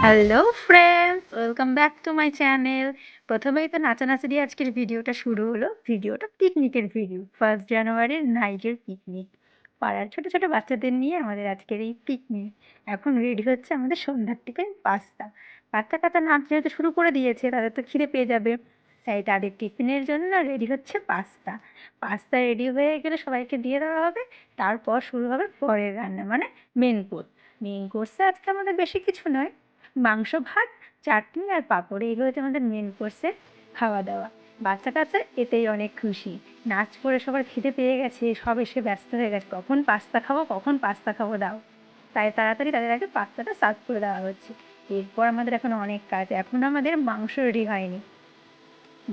Hello friends, welcome back to my channel. প্রথমেই তো নাচানাচি দিয়ে আজকের ভিডিওটা শুরু হলো। ভিডিওটা পিকনিকের ভিডিও, 1 জানুয়ারির নাইটের পিকনিক। পাড়ার ছোট ছোট বাচ্চাদের নিয়ে আমাদের আজকের এই পিকনিক। এখন রেডি হচ্ছে আমাদের সন্ধ্যার টিফিন পাস্তা। বাচ্চা কাচ্চা নাচ যেহেতু শুরু করে দিয়েছে, তাদের তো খিদে পেয়ে যাবে, তাই তাদের টিফিনের জন্য রেডি হচ্ছে পাস্তা। পাস্তা রেডি হয়ে গেলে সবাইকে দিয়ে দেওয়া হবে। তারপর শুরু হবে পরের রান্না, মানে মেন কোর্সে আজকে আমাদের বেশি কিছু নয়, মাংস ভাত, চাটনি আর পাঁপড়, এগুলো হচ্ছে আমাদের মেন কোর্সের খাওয়া দাওয়া। বাচ্চা কাচ্চা এতেই অনেক খুশি। নাচ করে সবার খিদে পেয়ে গেছে, সব এসে ব্যস্ত হয়ে গেছে, কখন পাস্তা খাবো দাও। তাই তাড়াতাড়ি তাদের আগে পাস্তাটা সার্ভ করে দেওয়া হচ্ছে। এরপর আমাদের এখন অনেক কাজ। এখন আমাদের মাংস রেডি হয়নি।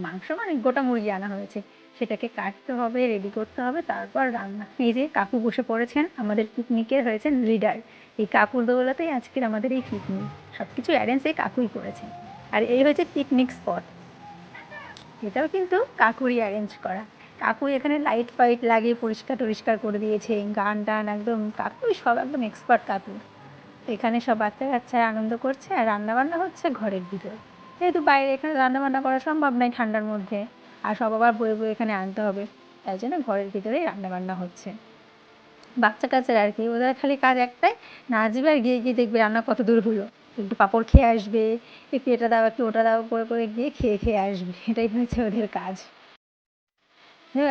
মাংস মানে গোটা মুরগি আনা হয়েছে, সেটাকে কাটতে হবে, রেডি করতে হবে, তারপর রান্না। এই যে কাকু বসে পড়েছেন, আমাদের পিকনিকের হয়েছেন লিডার। এই কাকুর দৌলতেই আজকের আমাদের এই পিকনিক। সব কিছু অ্যারেঞ্জ এই কাকুই করেছেন। আর এই হয়েছে পিকনিক স্পট, এটাও কিন্তু কাকুরই অ্যারেঞ্জ করা। কাকুই এখানে লাইট ফাইট লাগিয়ে পরিষ্কার টরিষ্কার করে দিয়েছে, গান টান একদম কাকুই সব, একদম এক্সপার্ট কাকু। এখানে সব বাচ্চা কাচ্চারা আনন্দ করছে, আর রান্নাবান্না হচ্ছে ঘরের ভিতরে, যেহেতু বাইরে এখানে রান্নাবান্না করা সম্ভব নয় ঠান্ডার মধ্যে, আর সব আবার বয়ে বয়ে এখানে আনতে হবে, তাই জন্য ঘরের ভিতরেই রান্নাবান্না হচ্ছে। বাচ্চা কাচ্চারা আর কি, ওদের খালি কাজ একটাই, নাচবে আর গিয়ে গিয়ে দেখবে রান্না কত দূর হলো, একটু পাঁপড় খেয়ে আসবে, একটু এটা দাও একটু ওটা দাও করে করে গিয়ে খেয়ে খেয়ে আসবে, এটাই হচ্ছে ওদের কাজ।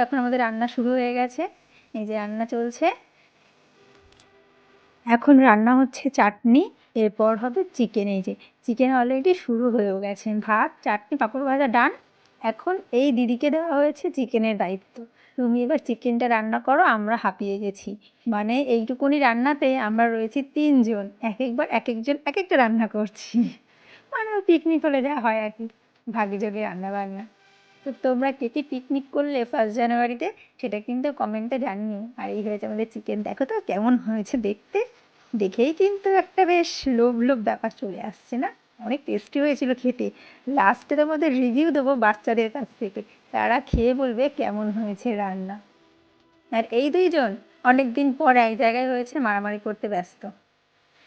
এখন আমাদের রান্না শুরু হয়ে গেছে, এই যে রান্না চলছে। এখন রান্না হচ্ছে চাটনি, এরপর হবে চিকেন। এই যে চিকেন অলরেডি শুরু হয়েও গেছে, ভাত চাটনি পাঁপড় ভাজা ডান। এখন এই দিদিকে দেওয়া হয়েছে চিকেনের দায়িত্ব, তুমি এবার চিকেনটা রান্না করো, আমরা হাঁপিয়ে গেছি। মানে এইটুকুনি রান্নাতে আমরা রয়েছি 3 জন, এক একজন এক একটা রান্না করছি। মানে পিকনিক হলে যা হয় আর কি, ভাগযোগে রান্না বান্না। তো তোমরা কে কে পিকনিক করলে 1 জানুয়ারিতে, সেটা কিন্তু কমেন্টে জানিও। আর এই হয়েছে আমাদের চিকেন, দেখো তো কেমন হয়েছে দেখতে। দেখেই কিন্তু একটা বেশ লোভ লোভ ব্যাপার চলে আসছে না? অনেক টেস্টি হয়েছিল খেতে। লাস্টে তোমাদের রিভিউ দেবো বাচ্চাদের কাছ থেকে, তারা খেয়ে বলবে কেমন হয়েছে রান্না। আর এই 2জন অনেক দিন পর এক জায়গায় হয়েছে, মারামারি করতে ব্যস্ত।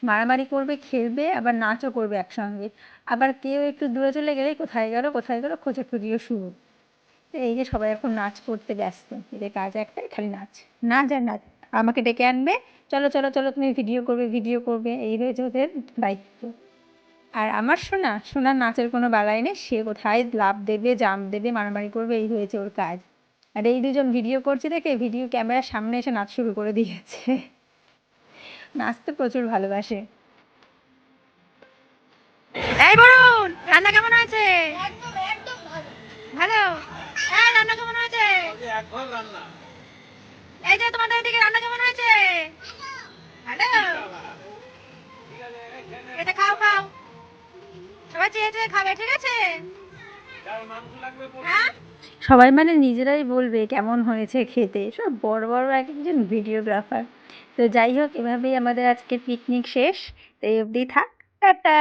মারামারি করবে, খেলবে, আবার নাচও করবে একসঙ্গে। আবার কেউ একটু দূরে চলে গেলেই কোথায় গেলো খোঁজাখুঁজিও শুরু। তো এই যে সবাই এখন নাচ করতে ব্যস্ত, এদের কাজ একটাই, খালি নাচ, নাচ আর নাচ। আমাকে ডেকে আনবে, চলো চলো চলো তুমি ভিডিও করবে, এই হয়েছে ওদের দায়িত্ব। আর আমার সোনার নাচের কোনো বালাই নেই, সে কোথায় লাফ দেবে, জাম্প দেবে, মারামারি করবে, এই হয়েছে ওর কাজ। আর এই 2জন ভিডিও করছে দেখে ভিডিও ক্যামেরার সামনে এসে নাচ শুরু করে দিয়েছে। নাচতে প্রচুর ভালোবাসে। এই বরুণ, রান্না কেমন হয়েছে? ভালো। হ্যাঁ, রান্না কেমন হয়েছে? এই যে তোমাদের এদিকে রান্না কেমন হয়েছে? ভালো। এটা খাও খাও, সবাই চেয়ে চেয়ে খাবে, ঠিক আছে? হ্যাঁ, সবাই মানে নিজেরাই বলবে কেমন হয়েছে খেতে, সব বড় বড় এক একজন ভিডিওগ্রাফার। তো যাই হোক, এভাবেই আমাদের আজকে পিকনিক শেষ। তো এই অবধি থাক, টাটা।